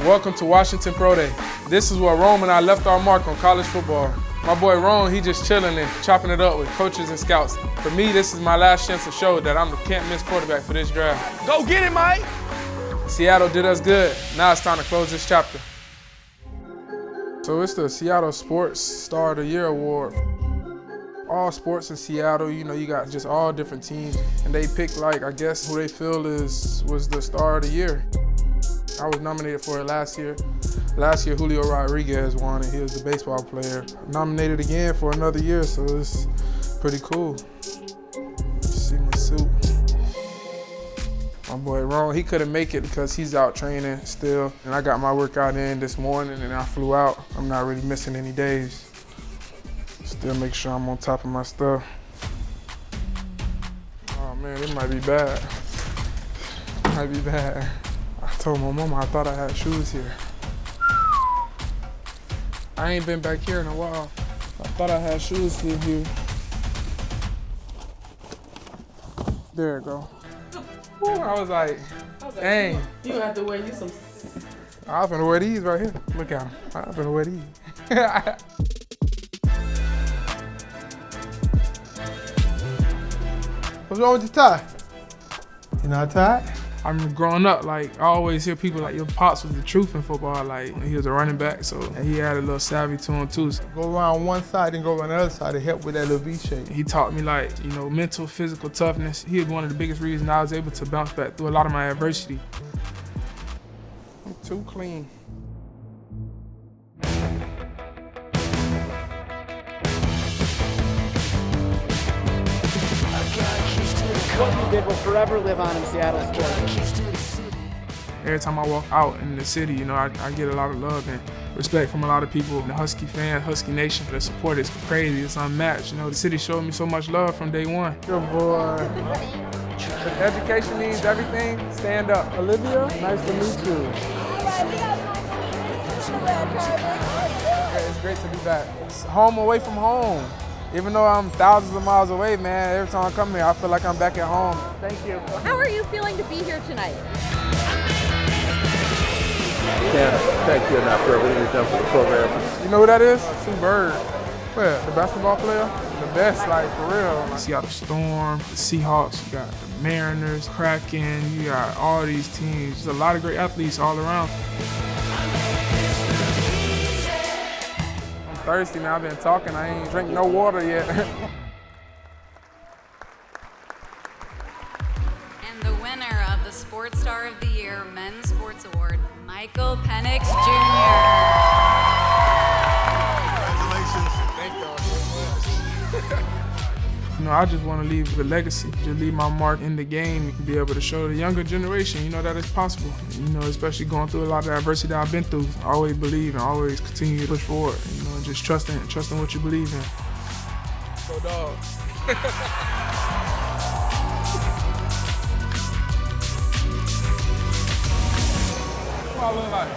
Welcome to Washington Pro Day. This is where Rome and I left our mark on college football. My boy Rome, he just chilling and chopping it up with coaches and scouts. For me, this is my last chance to show that I'm the can't-miss quarterback for this draft. Go get it, Mike! Seattle did us good. Now it's time to close this chapter. So it's the Seattle Sports Star of the Year Award. All sports in Seattle, you got just all different teams, and they pick, I guess, who they feel was the Star of the Year. I was nominated for it last year. Last year, Julio Rodriguez won it. He was the baseball player. Nominated again for another year, so it's pretty cool. See my suit. My boy Ron, he couldn't make it because he's out training still. And I got my workout in this morning and I flew out. I'm not really missing any days. Still make sure I'm on top of my stuff. Oh man, it might be bad. It might be bad. I told my mama I thought I had shoes here. I ain't been back here in a while. I thought I had shoes in here. There it go. Woo, I was like, dang. You have to wear you some. I was gonna wear these right here. Look at them. I was gonna wear these. What's wrong with your tie? You not tied? I remember growing up, I always hear people your pops was the truth in football. He was a running back, so he had a little savvy to him too. So go around one side and go around the other side to help with that little V shape. He taught me mental, physical toughness. He was one of the biggest reasons I was able to bounce back through a lot of my adversity. I'm too clean. What you did will forever live on in Seattle sports. Every time I walk out in the city, I get a lot of love and respect from a lot of people. The Husky fans, Husky Nation, the support is crazy, it's unmatched. The city showed me so much love from day one. Good boy. If education means everything, stand up. Olivia, nice to meet you. Yeah, it's great to be back. It's home away from home. Even though I'm thousands of miles away, man, every time I come here, I feel like I'm back at home. Thank you. How are you feeling to be here tonight? Can't thank you enough for everything you've done for the program. You know who that is? Sue Bird. Where? The basketball player? The best, for real. Seattle Storm, the Seahawks, you got the Mariners, Kraken, you got all these teams. There's a lot of great athletes all around. I'm thirsty, man. I've been talking. I ain't drink no water yet. And the winner of the Sports Star of the Year Men's Sports Award, Michael Penix Jr. Congratulations. Thank y'all so much. I just want to leave a legacy, just leave my mark in the game and be able to show the younger generation, that it's possible. Especially going through a lot of adversity that I've been through. I always believe and always continue to push forward, and just trusting what you believe in. Go Dogs. What I look like?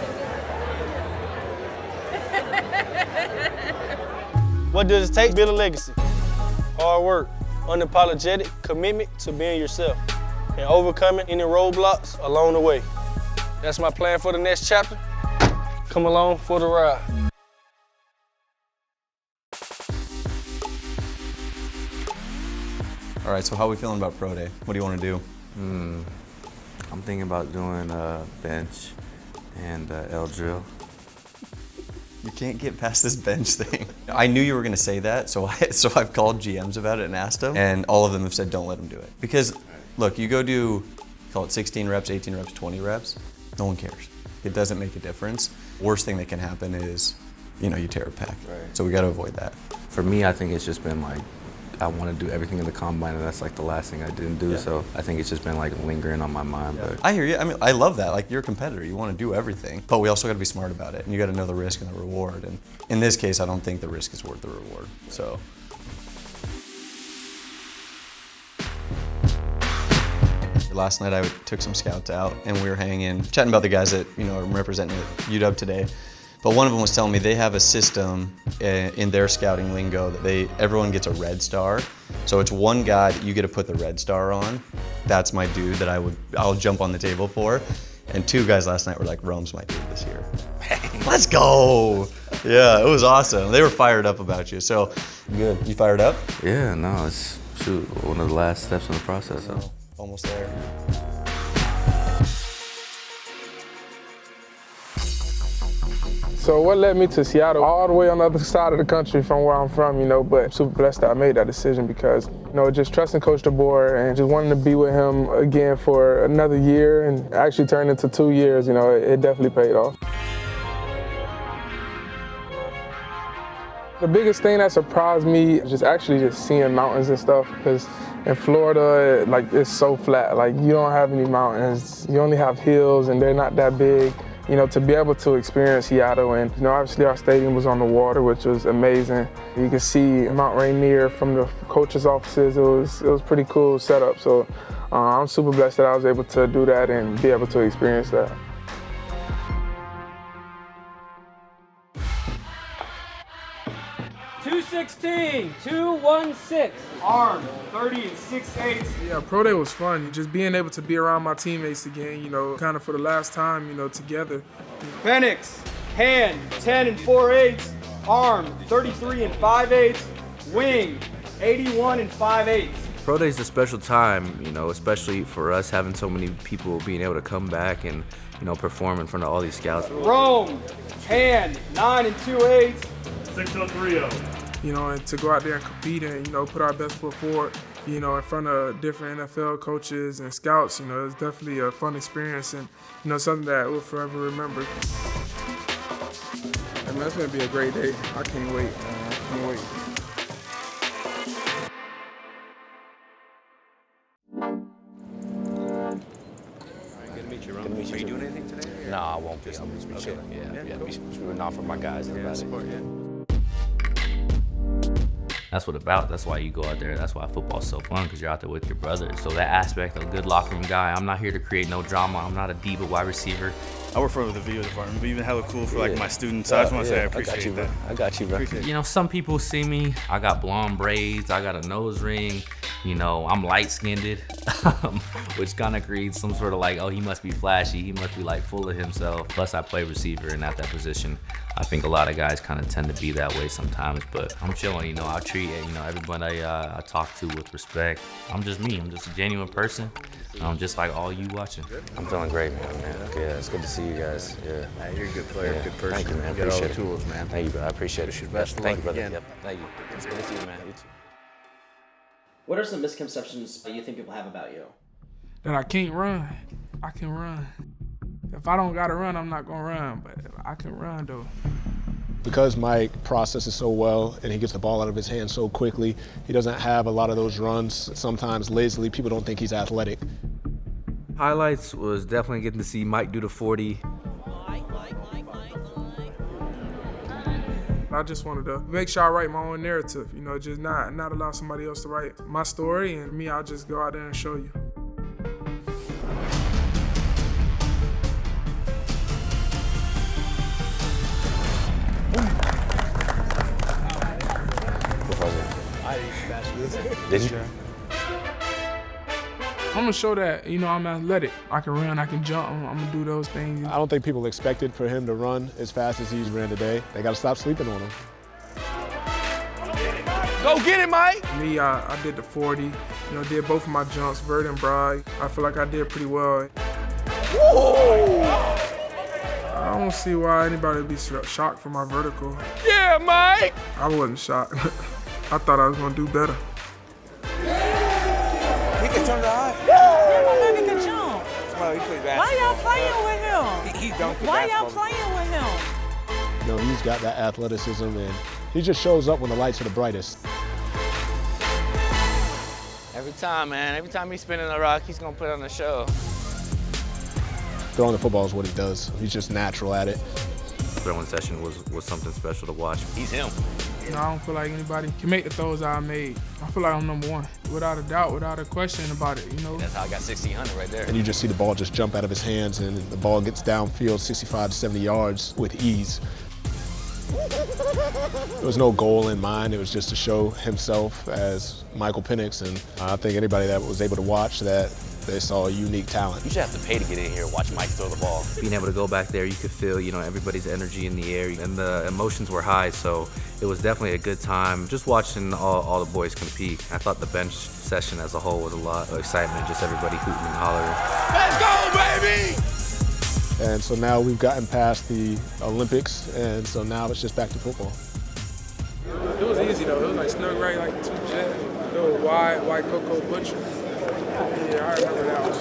What does it take to build a legacy? Hard work, unapologetic commitment to being yourself, and overcoming any roadblocks along the way. That's my plan for the next chapter. Come along for the ride. All right, so how are we feeling about Pro Day? What do you want to do? I'm thinking about doing bench and L drill. You can't get past this bench thing. I knew you were going to say that, so I've called GMs about it and asked them, and all of them have said don't let him do it. Because, look, you go do, call it 16 reps, 18 reps, 20 reps, no one cares. It doesn't make a difference. Worst thing that can happen is, you tear a pec. Right. So we got to avoid that. For me, I think it's just been I want to do everything in the combine, and that's the last thing I didn't do. Yeah. So I think it's just been lingering on my mind. Yeah. But I hear you. I mean, I love that. You're a competitor. You want to do everything, but we also got to be smart about it, and you got to know the risk and the reward. And in this case, I don't think the risk is worth the reward. So. Last night I took some scouts out, and we were hanging, chatting about the guys that are representing UW today. But one of them was telling me they have a system in their scouting lingo that everyone gets a red star. So it's one guy that you get to put the red star on. That's my dude that I'll jump on the table for. And 2 guys last night were like, Rome's my dude this year. Let's go. Yeah, it was awesome. They were fired up about you. So good. You fired up? Yeah, no, it's one of the last steps in the process. So. Almost there. So what led me to Seattle, all the way on the other side of the country from where I'm from, but I'm super blessed that I made that decision because, just trusting Coach DeBoer and just wanting to be with him again for another year and actually turned into 2 years, it definitely paid off. The biggest thing that surprised me is just seeing mountains and stuff because in Florida, it's so flat. You don't have any mountains. You only have hills and they're not that big. To be able to experience Seattle and, obviously our stadium was on the water, which was amazing. You could see Mount Rainier from the coach's offices. It was pretty cool setup. So I'm super blessed that I was able to do that and be able to experience that. .216, 216, arm, 30 and 6/8. Yeah, Pro Day was fun. Just being able to be around my teammates again, kind of for the last time, together. Penix, hand, 10 and 4/8, arm, 33 and 5/8, wing, 81 and 5/8. Pro Day's a special time, especially for us having so many people being able to come back and, perform in front of all these scouts. Rome, hand, 9 and 2/8. 6030. And to go out there and compete and, put our best foot forward, in front of different NFL coaches and scouts, it's definitely a fun experience and, something that we'll forever remember. I mean, it's going to be a great day. I can't wait, man. I can't wait. Are you doing anything today? No, I won't be. I'm just be chilling. Yeah. Be rooting out for my guys. That's what about. That's why you go out there. That's why football's so fun, because you're out there with your brothers. So that aspect of a good locker room guy, I'm not here to create no drama. I'm not a diva wide receiver. I work for the video department, but even hella cool for my students. So I just want to say I appreciate that. I got you, bro. Some people see me. I got blonde braids. I got a nose ring. I'm light-skinned, which kind of creates some sort of oh, he must be flashy. He must be full of himself. Plus, I play receiver, and at that position, I think a lot of guys kind of tend to be that way sometimes. But I'm chilling. I treat everybody I talk to with respect. I'm just me. I'm just a genuine person. I'm just like all you watching. I'm feeling great, man. Yeah, it's good to see you guys. Yeah. Hey, you're a good player, good person. Thank you, man. You got all the Appreciate it. tools, man. Thank you, bro. I appreciate it. Best of Thank luck you, brother. again. Yep. Thank you. It's good to see you, man. You too. What are some misconceptions that you think people have about you? That I can't run. I can run. If I don't gotta run, I'm not gonna run, but I can run though. Because Mike processes so well and he gets the ball out of his hands so quickly, he doesn't have a lot of those runs, sometimes lazily. People don't think he's athletic. Highlights was definitely getting to see Mike do the 40. I just wanted to make sure I write my own narrative, just not allow somebody else to write my story, and me, I'll just go out there and show you. Did you? I'm gonna show that, I'm athletic. I can run, I can jump, I'm gonna do those things. I don't think people expected for him to run as fast as he's ran today. They gotta stop sleeping on him. Go get it, Mike! Me, I did the 40, did both of my jumps, vert and broad. I feel like I did pretty well. Whoa! I don't see why anybody would be shocked for my vertical. Yeah, Mike! I wasn't shocked. I thought I was gonna do better. He can turn the eye. Yeah, he can jump. Well, he plays basketball. Why y'all playing with him? He dunked Why y'all playing with him? He's got that athleticism and he just shows up when the lights are the brightest. Every time, man. Every time he's spinning the rock, he's going to put on a show. Throwing the football is what he does. He's just natural at it. Throwing session was something special to watch. He's him. I don't feel like anybody can make the throws I made. I feel like I'm number one, without a doubt, without a question about it, That's how I got 1,600 right there. And you just see the ball just jump out of his hands and the ball gets downfield 65 to 70 yards with ease. There was no goal in mind. It was just to show himself as Michael Penix. And I think anybody that was able to watch that they saw a unique talent. You should have to pay to get in here and watch Mike throw the ball. Being able to go back there, you could feel, everybody's energy in the air, and the emotions were high, so it was definitely a good time. Just watching all the boys compete. I thought the bench session as a whole was a lot of excitement, just everybody hooting and hollering. Let's go, baby! And so now we've gotten past the Olympics, and so now it's just back to football. It was easy though. It was like snug right, like 2 jets. Little white cocoa butcher. Yeah, I remember that one.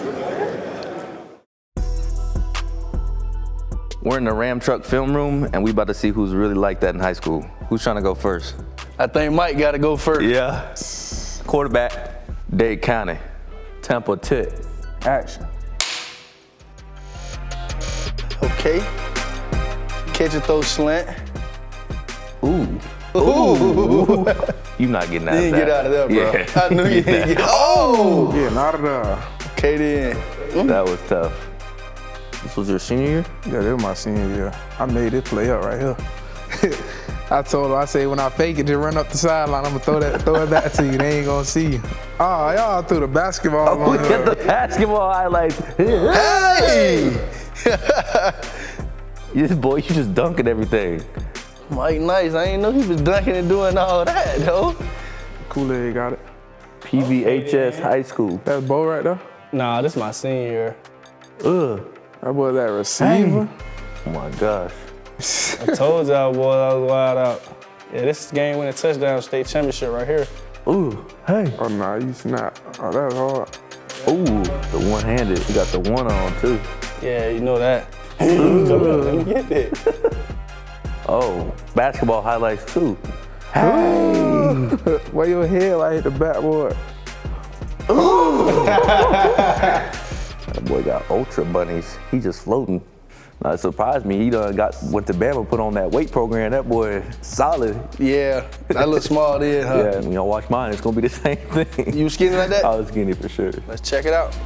We're in the Ram Truck film room, and we about to see who's really like that in high school. Who's trying to go first? I think Mike got to go first. Yeah. Quarterback, Dade County. Temple Tit. Action. Okay. Catch and throw slant. Ooh. Ooh. You not getting out of that. You didn't get out of there, bro. Yeah. I knew you didn't get. Oh! Getting out of there. Okay then. That was tough. This was your senior year? Yeah, that was my senior year. I made this play up right here. I told him, I said, when I fake it, just run up the sideline. I'm gonna throw it back to you. They ain't gonna see you. Oh, y'all threw the basketball. Oh, look at the basketball highlights. Hey! This boy, you just dunking everything. Mike nice. I ain't know he was dunking and doing all that, though. Kool-aid got it. PVHS High School. That's Bo right there? Nah, this is my senior year. Ugh. That boy, that receiver. Oh my gosh. I told y'all, boy, I was wild out. Yeah, this is game-winning touchdown state championship right here. Ooh, hey. Oh, nah, you snap. Oh, that was hard. Ooh, the one-handed. You got the one on, too. Yeah, you know that. Let me get that. Oh, basketball highlights, too. Hey! Where your head like hit the backboard? That boy got ultra bunnies. He just floating. Now, it surprised me. He done went to Bama, put on that weight program. That boy solid. Yeah, that look small then, huh? Yeah, when y'all watch mine, it's gonna be the same thing. You skinny like that? I was skinny for sure. Let's check it out.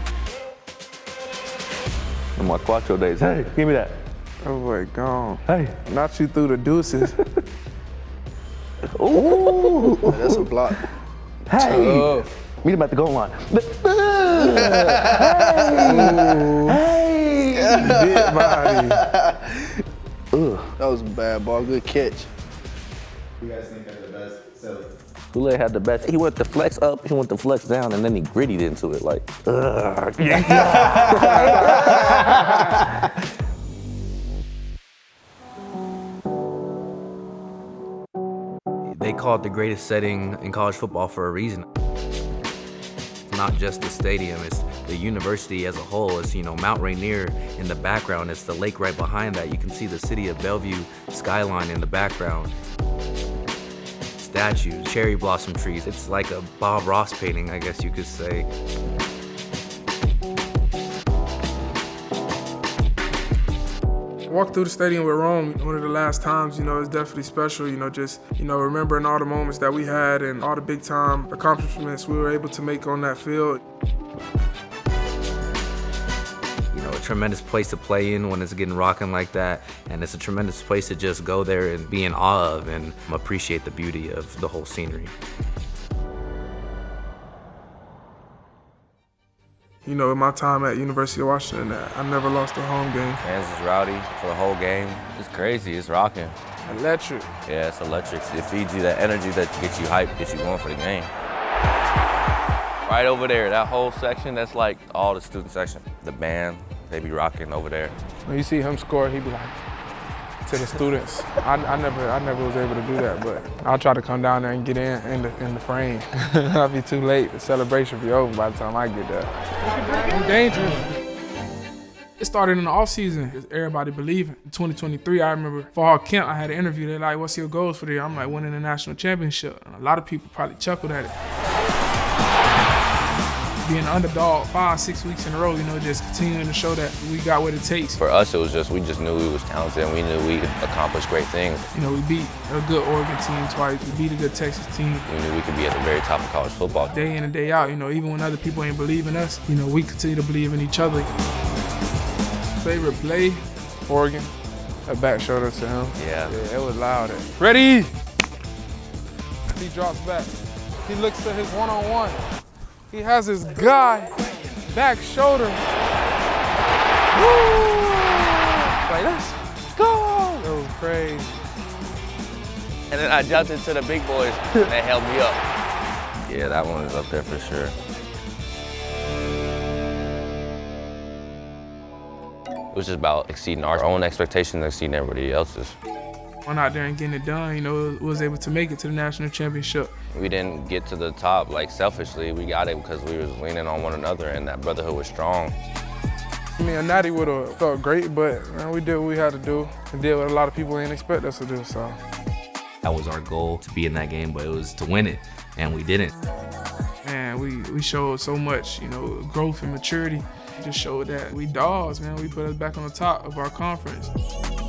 In my Quattro days. Hey, give me that. Oh boy, gone. Hey. Not you through the deuces. Ooh. Yeah, that's a block. Hey. Meet him at the goal line. Hey. Big body. That was a bad ball. Good catch. You guys think that's the best silly? Kool-aid had the best. He went to flex up, he went to flex down, and then he grittied into it like, ugh. They call it the greatest setting in college football for a reason. It's not just the stadium, it's the university as a whole. It's, Mount Rainier in the background. It's the lake right behind that. You can see the city of Bellevue skyline in the background. Statues, cherry blossom trees. It's like a Bob Ross painting, I guess you could say. Walk through the stadium with Rome one of the last times, it's definitely special, remembering all the moments that we had and all the big time accomplishments we were able to make on that field. A tremendous place to play in when it's getting rocking like that, and it's a tremendous place to just go there and be in awe of and appreciate the beauty of the whole scenery. In my time at University of Washington, I never lost a home game. Fans is rowdy for the whole game. It's crazy, it's rocking. Electric. Yeah, it's electric. It feeds you that energy that gets you hyped, gets you going for the game. Right over there, that whole section, that's like all the student section. The band, they be rocking over there. When you see him score, he be like, to the students. I never was able to do that, but I'll try to come down there and get in the frame. I'll be too late. The celebration will be over by the time I get there. I'm dangerous. It started in the off season. Everybody believing. In 2023, I remember fall camp, I had an interview. They're like, what's your goals for the year? I'm like, winning the national championship. And a lot of people probably chuckled at it. Being an underdog 5-6 weeks in a row, just continuing to show that we got what it takes. For us, it was just, we just knew we was talented and we knew we could accomplish great things. We beat a good Oregon team twice. We beat a good Texas team. We knew we could be at the very top of college football. Day in and day out, even when other people ain't believe in us, we continue to believe in each other. Favorite play, Oregon. A back shoulder to him. Yeah. Yeah, it was loud. Ready? He drops back. He looks to his one-on-one. He has his guy. back shoulder. Woo! Like, let's go! That was crazy. And then I jumped into the big boys, and they held me up. Yeah, that one is up there for sure. It was just about exceeding our own expectations and exceeding everybody else's. Went out there and getting it done, you know, was able to make it to the national championship. We didn't get to the top like selfishly. We got it because we was leaning on one another and that brotherhood was strong. I mean, a natty would have felt great, but man, we did what we had to do and did what a lot of people didn't expect us to do, so. That was our goal, to be in that game, but it was to win it, and we didn't. Man, we showed so much, you know, growth and maturity. Just showed that we dogs, man. We put us back on the top of our conference.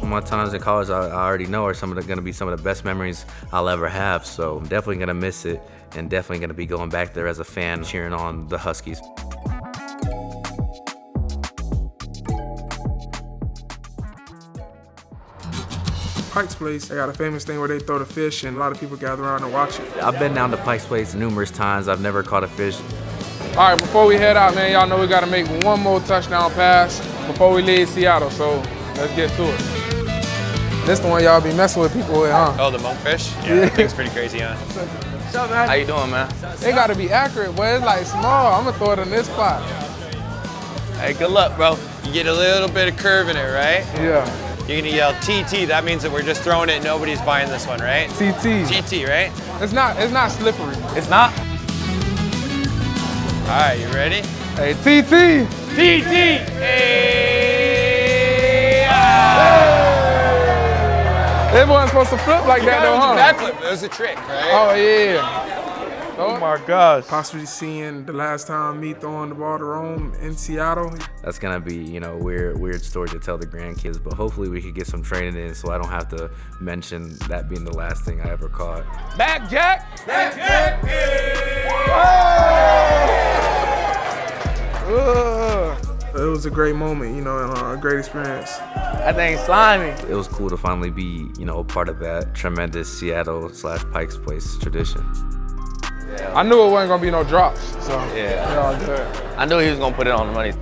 My times in college, I already know are gonna be some of the best memories I'll ever have, so I'm definitely gonna miss it, and definitely gonna be going back there as a fan, cheering on the Huskies. Pike Place, they got a famous thing where they throw the fish and a lot of people gather around and watch it. I've been down to Pike Place numerous times. I've never caught a fish. All right, before we head out, man, y'all know we gotta make one more touchdown pass before we leave Seattle, so let's get to it. This the one y'all be messing with people with, huh? Oh, the monkfish? Yeah, that thing's pretty crazy, huh? What's up, man? How you doing, man? They gotta be accurate, but it's like small. I'm gonna throw it in this spot. Hey, good luck, bro. You get a little bit of curve in it, right? Yeah. You're gonna yell TT, that means that we're just throwing it, nobody's buying this one, right? TT. TT, right? It's not slippery. It's not? All right, you ready? Hey, TT! TT! Hey! It wasn't supposed to flip like that though, huh? Backflip, that was a trick, right? Oh, yeah. Oh my gosh. Possibly seeing the last time me throwing the ball to Rome in Seattle. That's gonna be, you know, weird story to tell the grandkids, but hopefully we could get some training in so I don't have to mention that being the last thing I ever caught. Back Jack! Back Jack! It was a great moment, you know, and a great experience. That thing's slimy. It was cool to finally be, you know, a part of that tremendous Seattle/Pike's Place tradition. I knew it wasn't gonna be no drops, so yeah. all good. I knew he was gonna put it on the money.